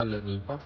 Apa?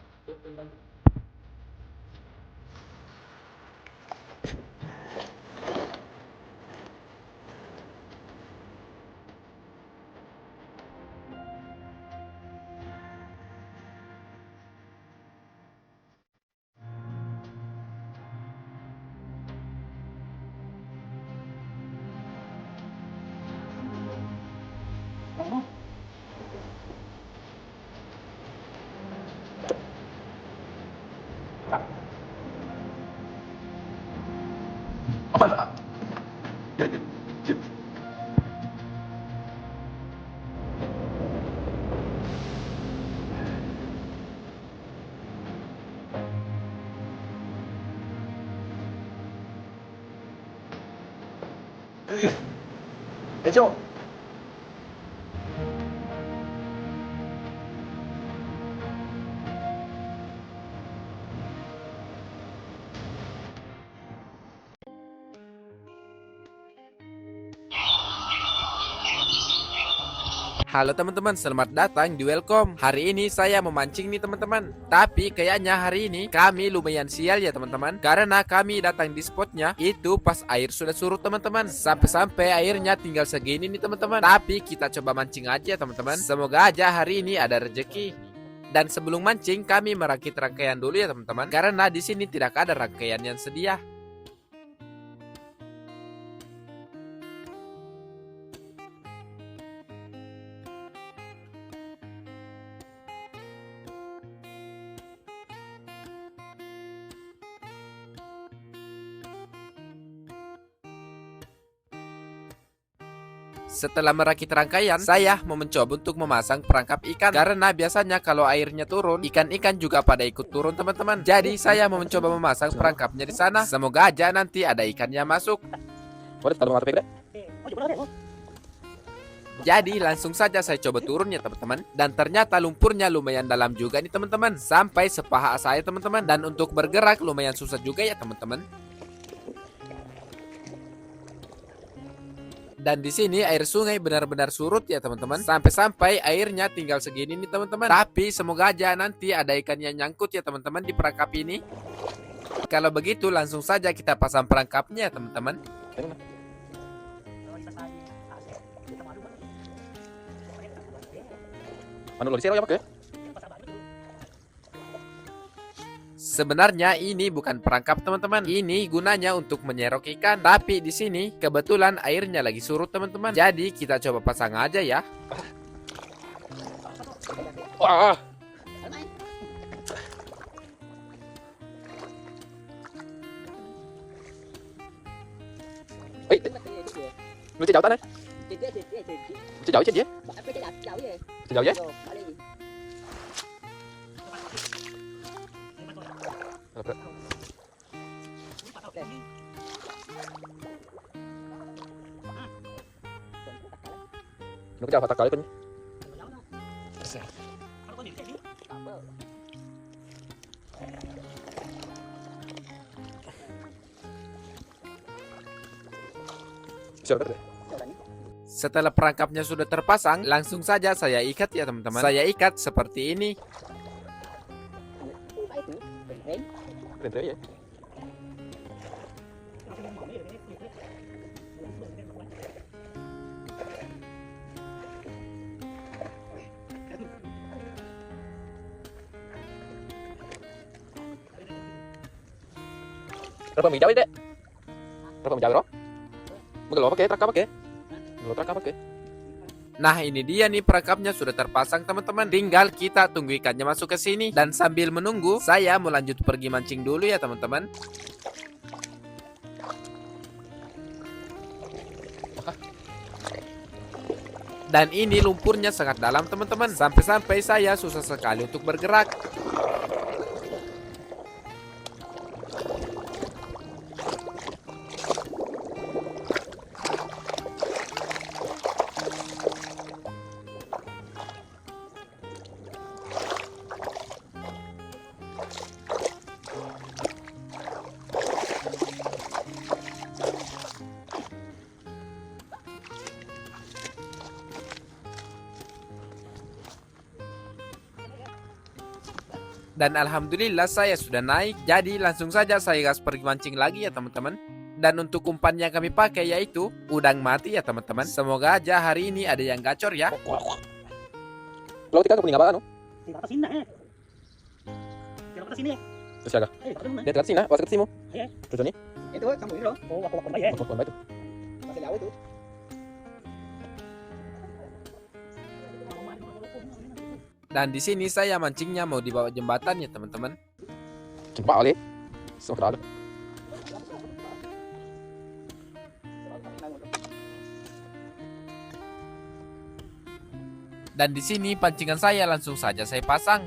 Apa? Ya, ya, ya. Cok. Halo teman-teman, selamat datang di Welcome. Hari ini saya memancing nih teman-teman. Tapi kayaknya hari ini kami lumayan sial ya teman-teman. Karena kami datang di spotnya itu pas air sudah surut teman-teman. Sampai-sampai airnya tinggal segini nih teman-teman. Tapi kita coba mancing aja teman-teman. Semoga aja hari ini ada rezeki. Dan sebelum mancing kami merakit rangkaian dulu ya teman-teman. Karena di sini tidak ada rangkaian yang sedia. Setelah merakit rangkaian, saya mau mencoba untuk memasang perangkap ikan. Karena biasanya kalau airnya turun, ikan-ikan juga pada ikut turun teman-teman. Jadi saya mau mencoba memasang perangkapnya di sana. Semoga aja nanti ada ikannya masuk. Jadi langsung saja saya coba turun ya teman-teman. Dan ternyata lumpurnya lumayan dalam juga nih teman-teman. Sampai sepaha saya teman-teman. Dan untuk bergerak lumayan susah juga ya teman-teman. Dan di sini air sungai benar-benar surut ya teman-teman. Sampai-sampai airnya tinggal segini nih teman-teman. Tapi semoga aja nanti ada ikan yang nyangkut ya teman-teman di perangkap ini. Kalau begitu langsung saja kita pasang perangkapnya ya teman-teman. Sebenarnya ini bukan perangkap teman-teman. Ini gunanya untuk menyerok ikan. Tapi di sini kebetulan airnya lagi surut teman-teman. Jadi kita coba pasang aja ya. Wah. Ê, nuôi trên chậu ta đấy. Trên chậu trên gì? Trên chậu gì? Nó cho phải cởi con. Setelah perangkapnya sudah terpasang, langsung saja saya ikat ya teman-teman. Saya ikat seperti ini. Berapa mie jauh deh? Berapa mie jauh roh? Magalo pakai, truk pakai. Magalo truk pakai. Nah ini dia nih perangkapnya sudah terpasang teman-teman. Tinggal kita tunggu ikannya masuk ke sini. Dan sambil menunggu, saya mau lanjut pergi mancing dulu ya teman-teman. Dan ini lumpurnya sangat dalam teman-teman. Sampai-sampai saya susah sekali untuk bergerak. Dan alhamdulillah saya sudah naik. Jadi langsung saja saya gas pergi mancing lagi ya teman-teman. Dan untuk umpan yang kami pakai yaitu udang mati ya teman-teman. Semoga aja hari ini ada yang gacor ya. Kalau kita punya apa anu? Tinggal ke sini. Tinggal ke sini. Siaga. Dia dekat sini, was dekat simu. Iya. Terus ni? Itu kamu ini loh. Oh, aku baik ya. Apa itu? Masih jauh itu. Dan di sini saya mancingnya mau di bawah jembatan ya teman-teman. Cepat oleh. Semua kerala. Dan di sini pancingan saya langsung saja saya pasang.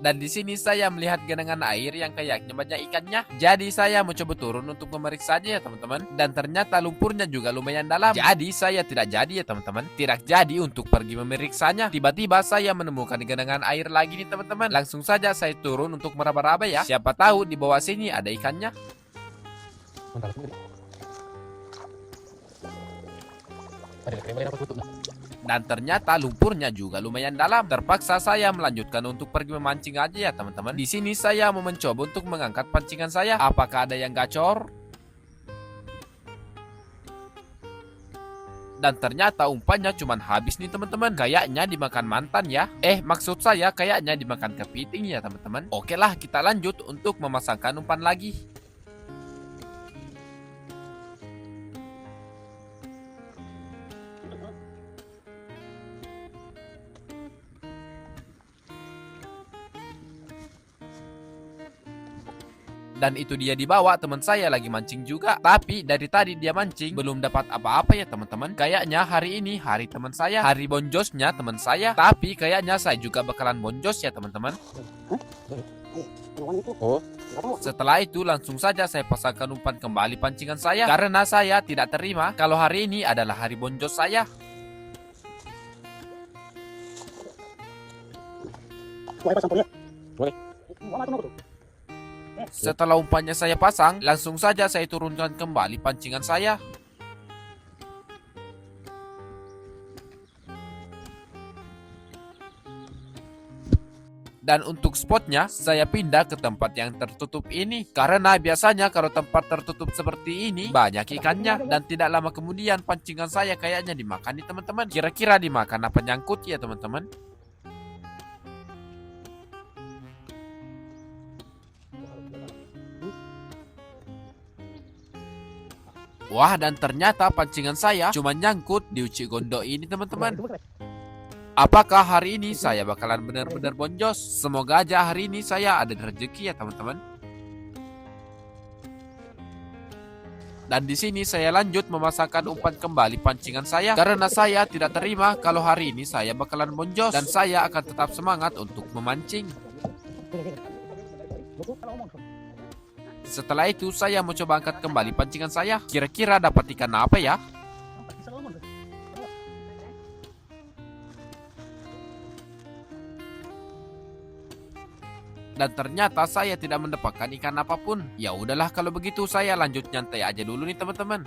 Dan di sini saya melihat genangan air yang kayaknya banyak ikannya. Jadi saya mencoba turun untuk memeriksanya ya teman-teman. Dan ternyata lumpurnya juga lumayan dalam. Jadi saya tidak jadi ya teman-teman. Tidak jadi untuk pergi memeriksanya. Tiba-tiba saya menemukan genangan air lagi nih teman-teman. Langsung saja saya turun untuk meraba-raba ya. Siapa tahu di bawah sini ada ikannya. Mantap sekali. Ada keren apa tutup. Dan ternyata lumpurnya juga lumayan dalam. Terpaksa saya melanjutkan untuk pergi memancing aja ya teman-teman. Di sini saya mau mencoba untuk mengangkat pancingan saya. Apakah ada yang gacor? Dan ternyata umpannya cuma habis nih teman-teman. Kayaknya dimakan mantan ya. Maksud saya kayaknya dimakan kepiting ya teman-teman. Oke lah, kita lanjut untuk memasangkan umpan lagi. Dan itu dia dibawa teman saya lagi mancing juga. Tapi dari tadi dia mancing belum dapat apa-apa ya teman-teman. Kayaknya hari ini hari teman saya, hari bonjosnya teman saya. Tapi kayaknya saya juga bakalan bonjos ya teman-teman. Oh. Setelah itu langsung saja saya pasangkan umpan kembali pancingan saya. Karena saya tidak terima kalau hari ini adalah hari bonjos saya. Boleh pasang boleh. Boleh. Setelah umpannya saya pasang, langsung saja saya turunkan kembali pancingan saya. Dan untuk spotnya, saya pindah ke tempat yang tertutup ini. Karena biasanya kalau tempat tertutup seperti ini, banyak ikannya. Dan tidak lama kemudian pancingan saya kayaknya dimakan nih teman-teman. Kira-kira dimakan apa nyangkut ya teman-teman? Wah, dan ternyata pancingan saya cuma nyangkut di uci gondok ini teman-teman. Apakah hari ini saya bakalan benar-benar bonjos? Semoga aja hari ini saya ada rezeki ya teman-teman. Dan di sini saya lanjut memasangkan umpan kembali pancingan saya. Karena saya tidak terima kalau hari ini saya bakalan bonjos. Dan saya akan tetap semangat untuk memancing. Setelah itu saya mau coba angkat kembali pancingan saya. Kira-kira dapat ikan apa ya? Dan ternyata saya tidak mendapatkan ikan apapun. Ya udahlah kalau begitu saya lanjut nyantai aja dulu nih teman-teman.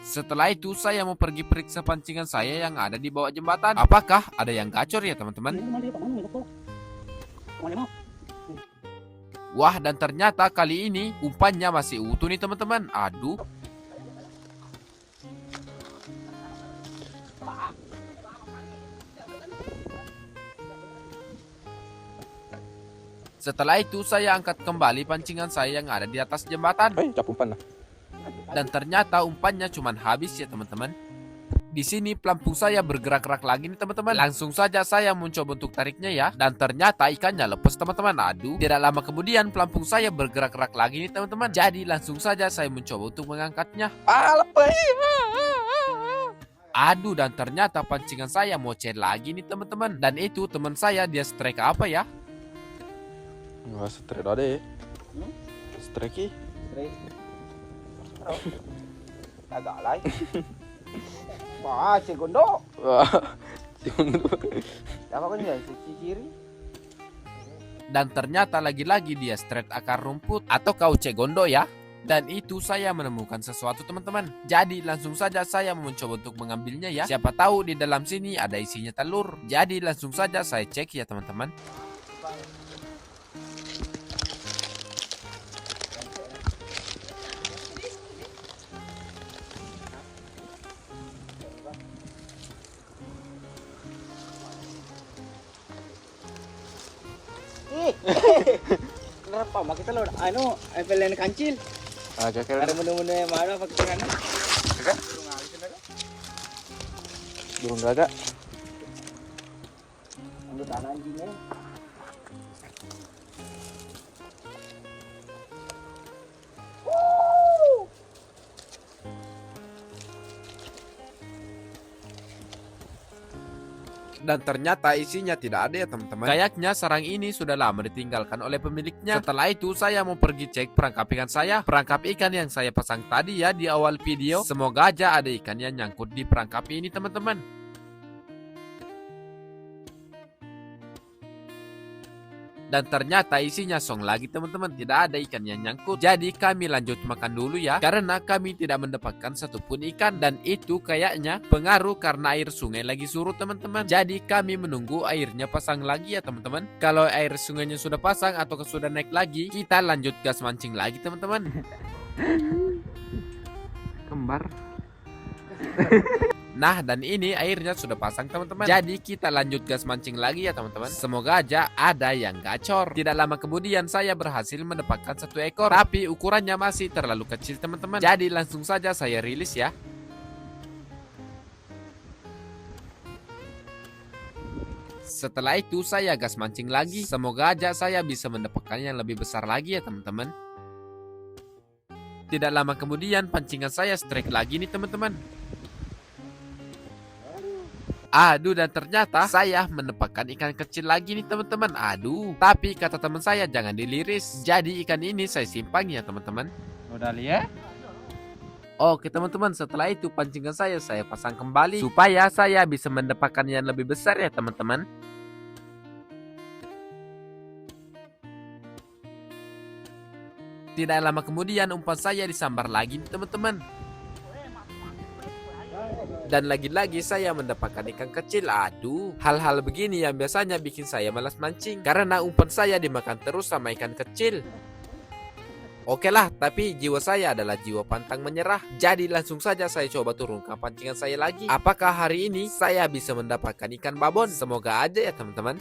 Setelah itu saya mau pergi periksa pancingan saya yang ada di bawah jembatan. Apakah ada yang gacor ya teman-teman? Wah, dan ternyata kali ini umpannya masih utuh nih teman-teman. Aduh. Setelah itu saya angkat kembali pancingan saya yang ada di atas jembatan. Cap umpan lah. Dan ternyata umpannya cuma habis ya teman-teman. Di sini pelampung saya bergerak-gerak lagi nih teman-teman. Langsung saja saya mencoba untuk tariknya ya. Dan ternyata ikannya lepas teman-teman. Aduh. Tidak lama kemudian pelampung saya bergerak-gerak lagi nih teman-teman. Jadi langsung saja saya mencoba untuk mengangkatnya. Lepas. Aduh, dan ternyata pancingan saya mocet lagi nih teman-teman. Dan itu teman saya dia strike apa ya? Wah, strike dah deh. Strike. Agak lain. Wah, si gondok. Wah. Apa kan ya, si kiri. Dan ternyata lagi-lagi dia straight akar rumput. Atau kau cek gondo ya? Dan itu saya menemukan sesuatu teman-teman. Jadi langsung saja saya mau mencoba untuk mengambilnya ya. Siapa tahu di dalam sini ada isinya telur. Jadi langsung saja saya cek ya teman-teman. Kenapa? Mak kita lo anu FLN kancil. Agak Ada menu-menu yang mana pakai tangan? burung gagak. Ambil tanah anjingnya. Dan ternyata isinya tidak ada ya teman-teman. Kayaknya sarang ini sudah lama ditinggalkan oleh pemiliknya. Setelah itu saya mau pergi cek perangkap ikan saya. Perangkap ikan yang saya pasang tadi ya di awal video. Semoga aja ada ikan yang nyangkut di perangkap ini teman-teman. Dan ternyata isinya song lagi teman-teman. Tidak ada ikan yang nyangkut. Jadi kami lanjut makan dulu ya. Karena kami tidak mendapatkan satupun ikan. Dan itu kayaknya pengaruh karena air sungai lagi surut teman-teman. Jadi kami menunggu airnya pasang lagi ya teman-teman. Kalau air sungainya sudah pasang atau sudah naik lagi, kita lanjut gas mancing lagi teman-teman. Kembar. Nah dan ini airnya sudah pasang teman-teman. Jadi kita lanjut gas mancing lagi ya teman-teman. Semoga aja ada yang gacor. Tidak lama kemudian saya berhasil mendapatkan satu ekor. Tapi ukurannya masih terlalu kecil teman-teman. Jadi langsung saja saya rilis ya. Setelah itu saya gas mancing lagi. Semoga aja saya bisa mendapatkan yang lebih besar lagi ya teman-teman. Tidak lama kemudian pancingan saya strike lagi nih teman-teman. Aduh dan ternyata saya mendapatkan ikan kecil lagi nih teman-teman. Aduh, tapi kata teman saya jangan diliris. Jadi ikan ini saya simpan ya teman-teman. Udah lihat? Oke teman-teman, setelah itu pancingan saya pasang kembali supaya saya bisa mendapatkan yang lebih besar ya teman-teman. Tidak lama kemudian umpan saya disambar lagi nih teman-teman. Dan lagi-lagi saya mendapatkan ikan kecil. Aduh, hal-hal begini yang biasanya bikin saya malas mancing. Karena umpan saya dimakan terus sama ikan kecil. Oke lah, tapi jiwa saya adalah jiwa pantang menyerah. Jadi langsung saja saya coba turunkan pancingan saya lagi. Apakah hari ini saya bisa mendapatkan ikan babon? Semoga aja ya teman-teman.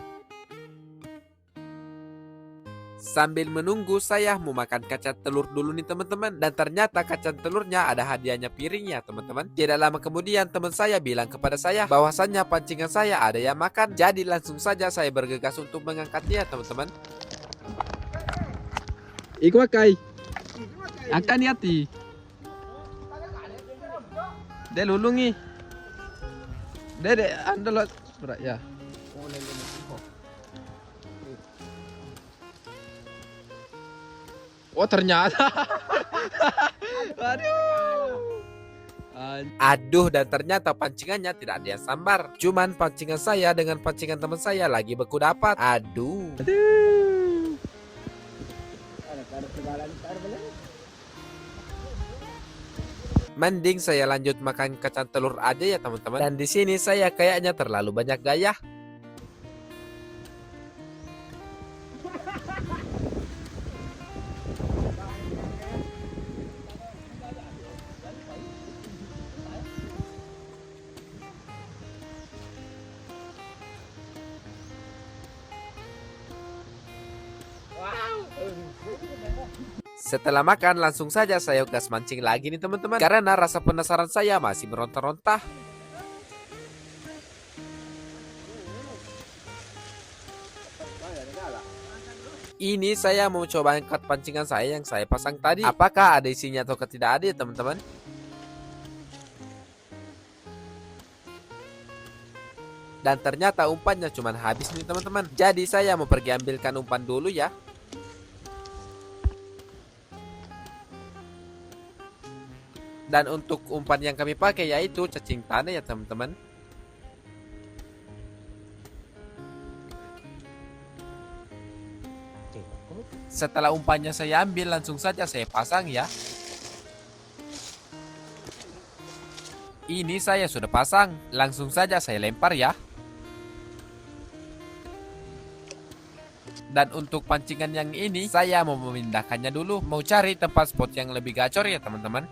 Sambil menunggu saya mau makan kacang telur dulu nih teman-teman. Dan ternyata kacang telurnya ada hadiahnya piring ya teman-teman. Tidak lama kemudian teman saya bilang kepada saya bahwasannya pancingan saya ada yang makan. Jadi langsung saja saya bergegas untuk mengangkatnya teman-teman. Iku makai. Akan hati. Dia lulungi. Dede andalot berat ya. Oh ternyata. Aduh dan ternyata pancingannya tidak ada yang sambar. Cuman pancingan saya dengan pancingan teman saya lagi beku dapat. Aduh. Mending saya lanjut makan kacang telur aja ya teman-teman. Dan di sini saya kayaknya terlalu banyak gaya. Setelah makan langsung saja saya gas mancing lagi nih teman-teman. Karena rasa penasaran saya masih meronta-ronta. Ini saya mau coba angkat pancingan saya yang saya pasang tadi. Apakah ada isinya atau tidak ada ya teman-teman? Dan ternyata umpannya cuma habis nih teman-teman. Jadi saya mau pergi ambilkan umpan dulu ya. Dan untuk umpan yang kami pakai yaitu cacing tanah ya teman-teman. Setelah umpannya saya ambil, langsung saja saya pasang ya. Ini saya sudah pasang, langsung saja saya lempar ya. Dan untuk pancingan yang ini, saya mau memindahkannya dulu. Mau cari tempat spot yang lebih gacor ya teman-teman.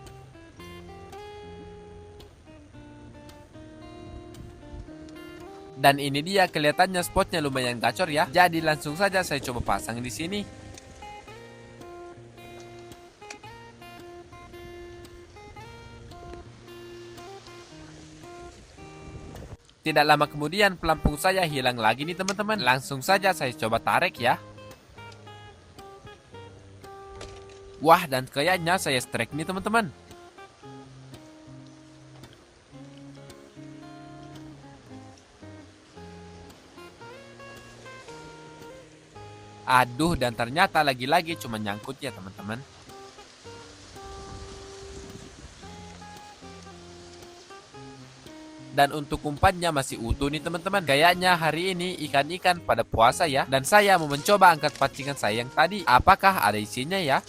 Dan ini dia, kelihatannya spotnya lumayan gacor ya. Jadi langsung saja saya coba pasang di sini. Tidak lama kemudian pelampung saya hilang lagi nih teman-teman. Langsung saja saya coba tarik ya. Wah, dan kayaknya saya strike nih teman-teman. Aduh, dan ternyata lagi-lagi cuma nyangkut ya teman-teman. Dan untuk umpannya masih utuh nih teman-teman. Kayaknya hari ini ikan-ikan pada puasa ya. Dan saya mau mencoba angkat pancingan saya yang tadi. Apakah ada isinya ya?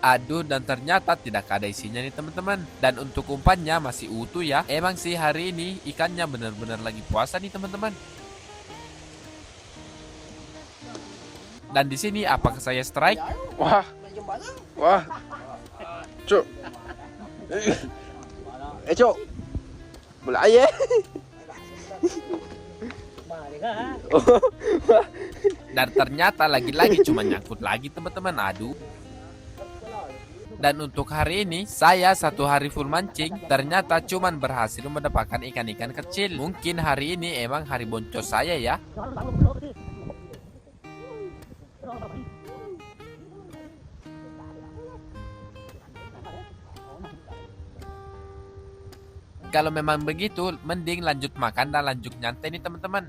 Aduh, dan ternyata tidak ada isinya nih teman-teman. Dan untuk umpannya masih utuh ya. Emang sih hari ini ikannya benar-benar lagi puasa nih teman-teman. Dan di sini apakah saya strike? Wah. Wah. Cuk. Cuk. Mulai ya. Dan ternyata lagi-lagi cuma nyangkut lagi teman-teman. Aduh. Dan untuk hari ini saya 1 hari full mancing, ternyata cuman berhasil mendapatkan ikan-ikan kecil. Mungkin hari ini emang hari boncos saya ya. Kalau memang begitu, mending lanjut makan dan lanjut nyantai nih teman-teman.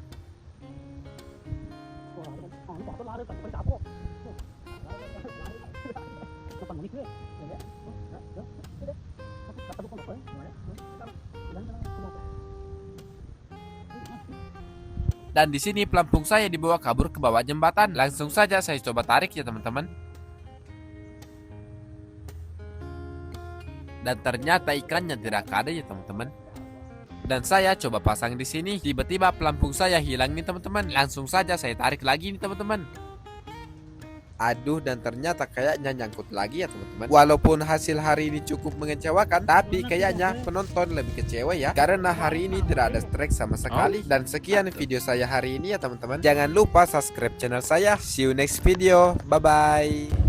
Dan di sini pelampung saya dibawa kabur ke bawah jembatan. Langsung saja saya coba tarik ya teman-teman. Dan ternyata ikannya tidak ada ya teman-teman. Dan saya coba pasang di sini. Tiba-tiba pelampung saya hilang nih teman-teman. Langsung saja saya tarik lagi nih teman-teman. Aduh, dan ternyata kayaknya nyangkut lagi ya teman-teman. Walaupun hasil hari ini cukup mengecewakan, tapi kayaknya penonton lebih kecewa ya, karena hari ini tidak ada strike sama sekali. Dan sekian video saya hari ini ya teman-teman. Jangan lupa subscribe channel saya. See you next video. Bye bye.